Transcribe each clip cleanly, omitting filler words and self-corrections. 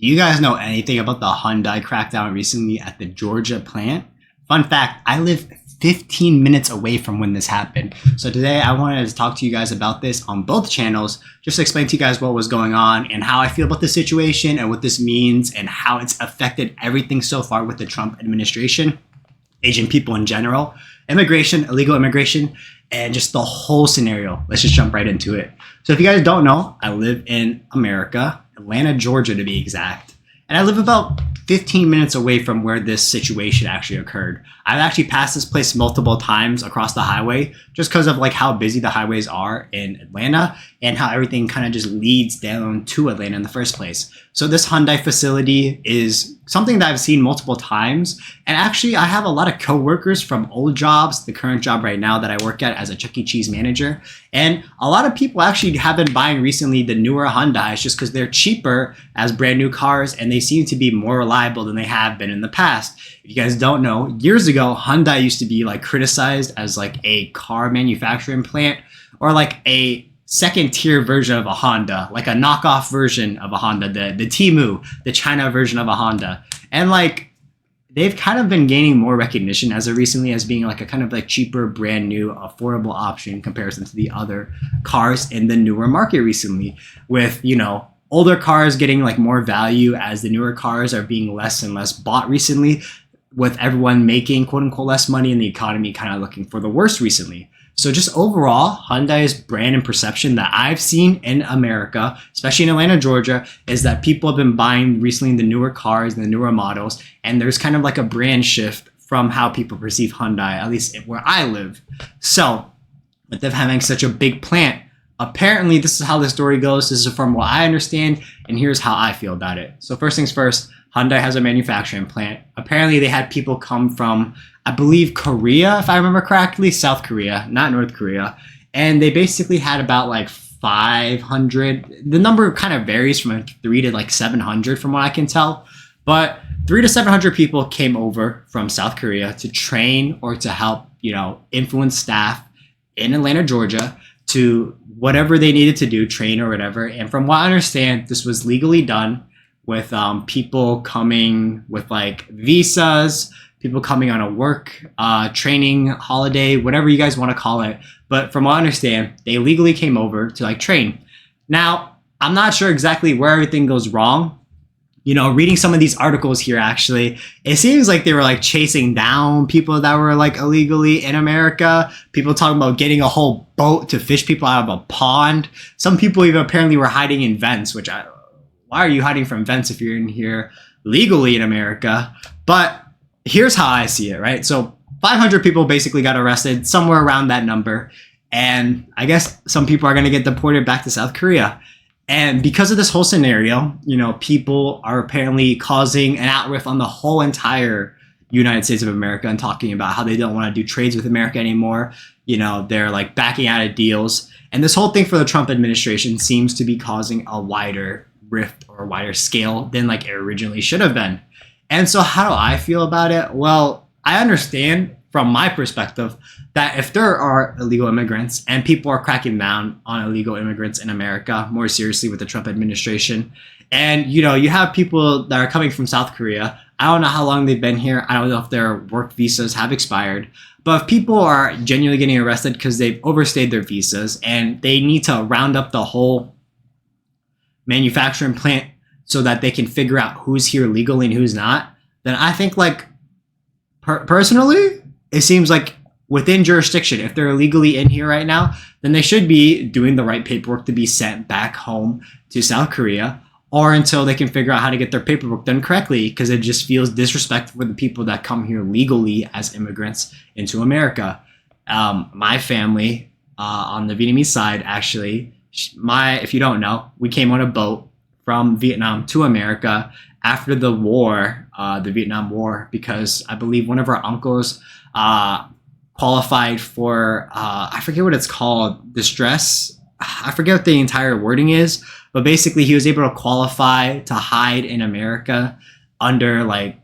Do you guys know anything about the Hyundai crackdown recently at the Georgia plant? Fun fact, I live 15 minutes away from when this happened. So today I wanted to talk to you guys about this on both channels, just to explain to you guys what was going on and how I feel about the situation and what this means and how it's affected everything so far with the Trump administration, Asian people in general, immigration, illegal immigration, and just the whole scenario. Let's just jump right into it. So if you guys don't know, I live in America, Atlanta, Georgia to be exact. And I live about 15 minutes away from where this situation actually occurred. I've actually passed this place multiple times across the highway just because of like how busy the highways are in Atlanta and how everything kind of just leads down to Atlanta in the first place. So this Hyundai facility is something that I've seen multiple times. And actually I have a lot of coworkers from old jobs, the current job right now that I work at as a Chuck E. Cheese manager. And a lot of people actually have been buying recently the newer Hyundais just because they're cheaper as brand new cars and they seem to be more reliable than they have been in the past. If you guys don't know, years ago, Hyundai used to be like criticized as like a car manufacturing plant or like a second tier version of a Honda, like a knockoff version of a Honda, the Temu, the China version of a Honda. And like they've kind of been gaining more recognition as of recently as being like a kind of like cheaper, brand new, affordable option in comparison to the other cars in the newer market recently, with, you know, older cars getting like more value as the newer cars are being less and less bought recently, with everyone making quote unquote less money and the economy kind of looking for the worst recently. So just overall, Hyundai's brand and perception that I've seen in America, especially in Atlanta, Georgia, is that people have been buying recently the newer cars and the newer models. And there's kind of like a brand shift from how people perceive Hyundai, at least where I live. So with them having such a big plant, apparently this is how the story goes. This is from what I understand. And here's how I feel about it. So first things first, Hyundai has a manufacturing plant. Apparently they had people come from, I believe, Korea, if I remember correctly, South Korea, not North Korea. And they basically had about like 500. The number kind of varies from 3 to like 700 from what I can tell. But 300 to 700 people came over from South Korea to train or to help, you know, influence staff in Atlanta, Georgia to whatever they needed to do, train or whatever. And from what I understand, this was legally done with people coming with like visas, people coming on a work, training holiday, whatever you guys want to call it. But from what I understand, they legally came over to like train. Now, I'm not sure exactly where everything goes wrong. You know, reading some of these articles here, actually, it seems like they were like chasing down people that were like illegally in America. People talking about getting a whole boat to fish people out of a pond. Some people even apparently were hiding in vents, which why are you hiding from vents if you're in here legally in America? But here's how I see it, right? So 500 people basically got arrested, somewhere around that number. And I guess some people are going to get deported back to South Korea. And because of this whole scenario, you know, people are apparently causing an outriff on the whole entire United States of America and talking about how they don't want to do trades with America anymore. You know, they're like backing out of deals. And this whole thing for the Trump administration seems to be causing a wider rift or a wider scale than like it originally should have been. And so how do I feel about it? Well, I understand from my perspective that if there are illegal immigrants and people are cracking down on illegal immigrants in America more seriously with the Trump administration, and you know, you have people that are coming from South Korea. I don't know how long they've been here. I don't know if their work visas have expired. But if people are genuinely getting arrested because they've overstayed their visas and they need to round up the whole manufacturing plant so that they can figure out who's here legally and who's not, then I think like personally, it seems like within jurisdiction, if they're illegally in here right now, then they should be doing the right paperwork to be sent back home to South Korea, or until they can figure out how to get their paperwork done correctly, because it just feels disrespectful for the people that come here legally as immigrants into America. My family on the Vietnamese side, actually, if you don't know, we came on a boat from Vietnam to America after the war, the Vietnam War, because I believe one of our uncles qualified for, I forget what it's called, distress. I forget what the entire wording is, but basically he was able to qualify to hide in America under like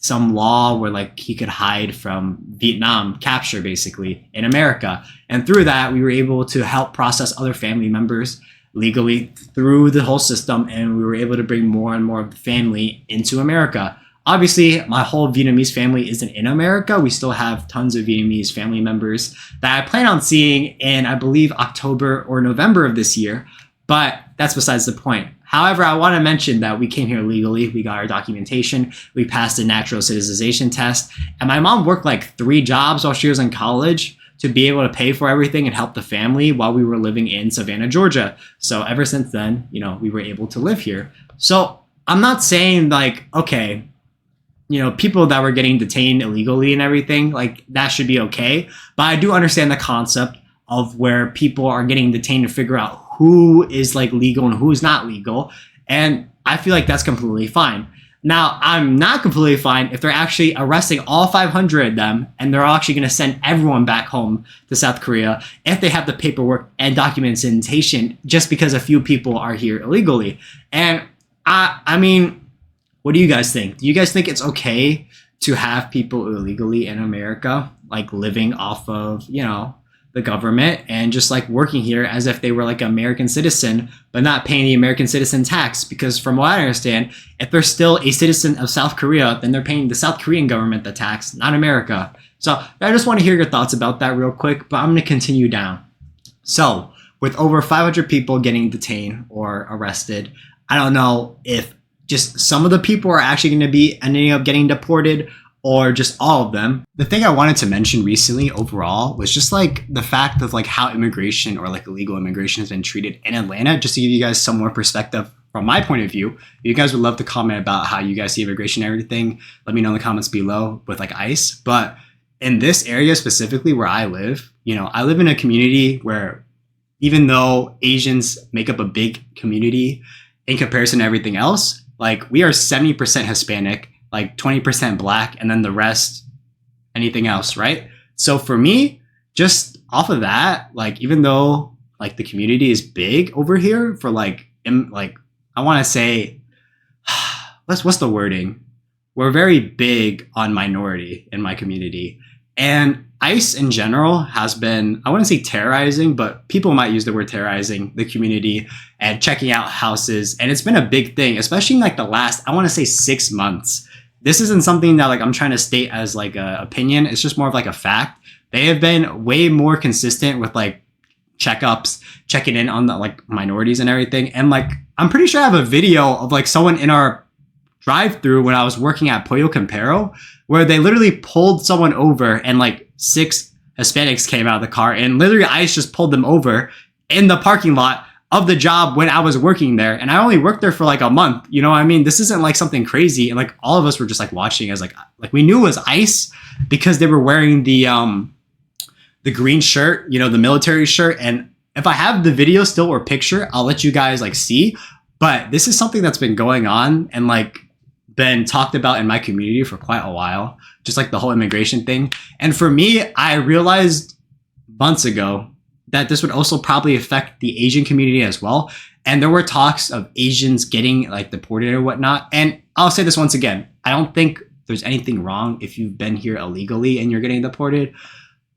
some law where like he could hide from Vietnam capture basically in America. And through that, we were able to help process other family members legally through the whole system, and we were able to bring more and more of the family into America. Obviously, my whole Vietnamese family isn't in America. We still have tons of Vietnamese family members that I plan on seeing in, I believe, October or November of this year. But that's besides the point. However, I want to mention that we came here legally. We got our documentation. We passed a natural citizenization test. And my mom worked like 3 jobs while she was in college to be able to pay for everything and help the family while we were living in Savannah, Georgia. So ever since then, we were able to live here. So I'm not saying like, okay, people that were getting detained illegally and everything, like that should be okay. But I do understand the concept of where people are getting detained to figure out who is like legal and who is not legal. And I feel like that's completely fine. Now, I'm not completely fine if they're actually arresting all 500 of them and they're actually going to send everyone back home to South Korea if they have the paperwork and documentation just because a few people are here illegally. And I mean, what do you guys think? Do you guys think it's okay to have people illegally in America, like living off of, the government and just like working here as if they were like an American citizen, but not paying the American citizen tax? Because from what I understand, if they're still a citizen of South Korea, then they're paying the South Korean government the tax, not America. So I just want to hear your thoughts about that real quick, but I'm going to continue down. So with over 500 people getting detained or arrested, I don't know if just some of the people are actually going to be ending up getting deported or just all of them. The thing I wanted to mention recently overall was just like the fact of like how immigration or like illegal immigration has been treated in Atlanta, just to give you guys some more perspective from my point of view. If you guys would love to comment about how you guys see immigration and everything, let me know in the comments below with like ICE. But in this area specifically where I live, I live in a community where even though Asians make up a big community in comparison to everything else, like we are 70% Hispanic, like 20% Black, and then the rest, anything else, right? So for me, just off of that, like even though like the community is big over here for like I want to say, what's the wording? We're very big on minority in my community, and ICE in general has been, I wouldn't say terrorizing, but people might use the word terrorizing the community and checking out houses. And it's been a big thing, especially in like the last, I want to say 6 months. This isn't something that like I'm trying to state as like an opinion. It's just more of like a fact. They have been way more consistent with like checkups, checking in on the like minorities and everything. And like, I'm pretty sure I have a video of like someone in our drive-through when I was working at Pollo Campero, where they literally pulled someone over and like 6 Hispanics came out of the car and literally ICE just pulled them over in the parking lot of the job when I was working there. And I only worked there for like a month. You know what I mean? This isn't like something crazy. And like all of us were just like watching as like we knew it was ICE because they were wearing the green shirt, the military shirt. And if I have the video still or picture, I'll let you guys like see. But this is something that's been going on and like been talked about in my community for quite a while, just like the whole immigration thing. And for me, I realized months ago that this would also probably affect the Asian community as well. And there were talks of Asians getting like deported or whatnot. And I'll say this once again, I don't think there's anything wrong if you've been here illegally and you're getting deported.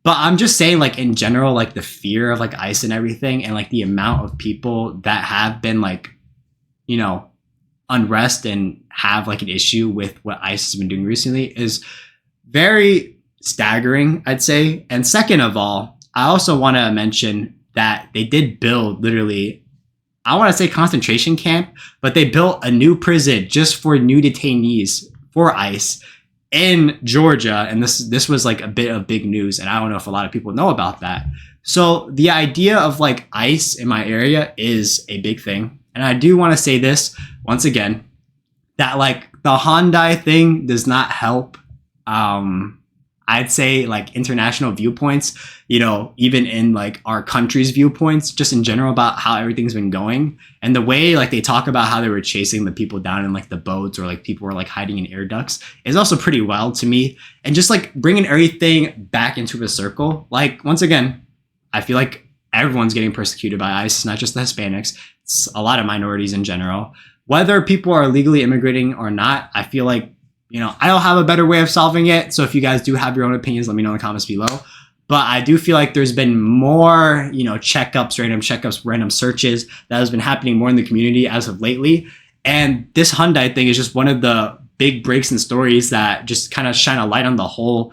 But I'm just saying, like in general, like the fear of like ICE and everything, and like the amount of people that have been like, unrest and have like an issue with what ICE has been doing recently is very staggering, I'd say. And second of all, I also want to mention that they did build literally, I want to say concentration camp, but they built a new prison just for new detainees for ICE in Georgia. And this was like a bit of big news. And I don't know if a lot of people know about that. So the idea of like ICE in my area is a big thing. And I do want to say this once again, that like the Hyundai thing does not help. I'd say like international viewpoints, even in like our country's viewpoints, just in general about how everything's been going. And the way like they talk about how they were chasing the people down in like the boats or like people were like hiding in air ducts is also pretty wild to me. And just like bringing everything back into a circle. Like, once again, I feel like everyone's getting persecuted by ICE. It's not just the Hispanics. It's a lot of minorities in general. Whether people are legally immigrating or not, I feel like, I don't have a better way of solving it. So if you guys do have your own opinions, let me know in the comments below. But I do feel like there's been more, checkups, random searches that has been happening more in the community as of lately. And this Hyundai thing is just one of the big breaks in stories that just kind of shine a light on the whole,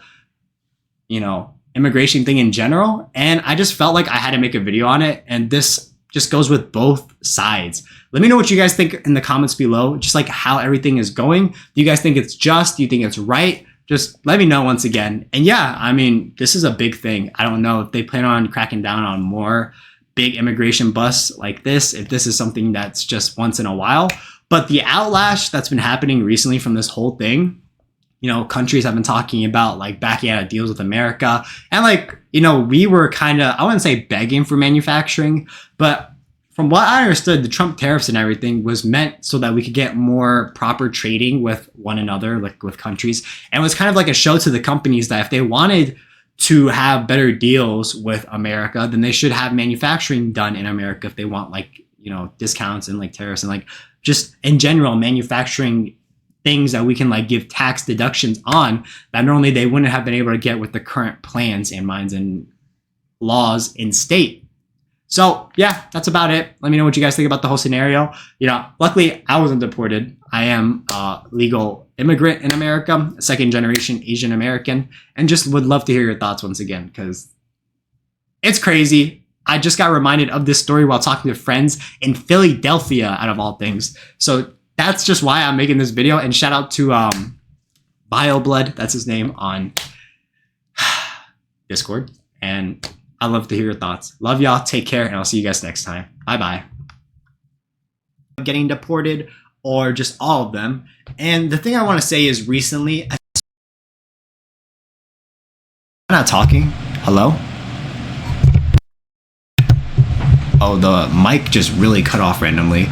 immigration thing in general. And I just felt like I had to make a video on it. And this just goes with both sides. Let me know what you guys think in the comments below, just like how everything is going. Do you guys think it's just? Do you think it's right? Just let me know once again. And yeah, I mean, this is a big thing. I don't know if they plan on cracking down on more big immigration busts like this, if this is something that's just once in a while. But the outlash that's been happening recently from this whole thing, countries have been talking about like backing out of deals with America. And we were kind of, I wouldn't say begging for manufacturing, but from what I understood, the Trump tariffs and everything was meant so that we could get more proper trading with one another, like with countries. And it was kind of like a show to the companies that if they wanted to have better deals with America, then they should have manufacturing done in America if they want discounts and tariffs and just in general manufacturing things that we can give tax deductions on that normally they wouldn't have been able to get with the current plans and minds and laws in state. So yeah, that's about it. Let me know what you guys think about the whole scenario. Luckily I wasn't deported. I am a legal immigrant in America, a second generation Asian American, and just would love to hear your thoughts once again, because it's crazy. I just got reminded of this story while talking to friends in Philadelphia, out of all things. So that's just why I'm making this video. And shout out to BioBlood, that's his name, on Discord. And I'd love to hear your thoughts. Love y'all. Take care, and I'll see you guys next time. Bye-bye. Getting deported, or just all of them. And the thing I want to say is recently... I'm not talking. Hello? Oh, the mic just really cut off randomly.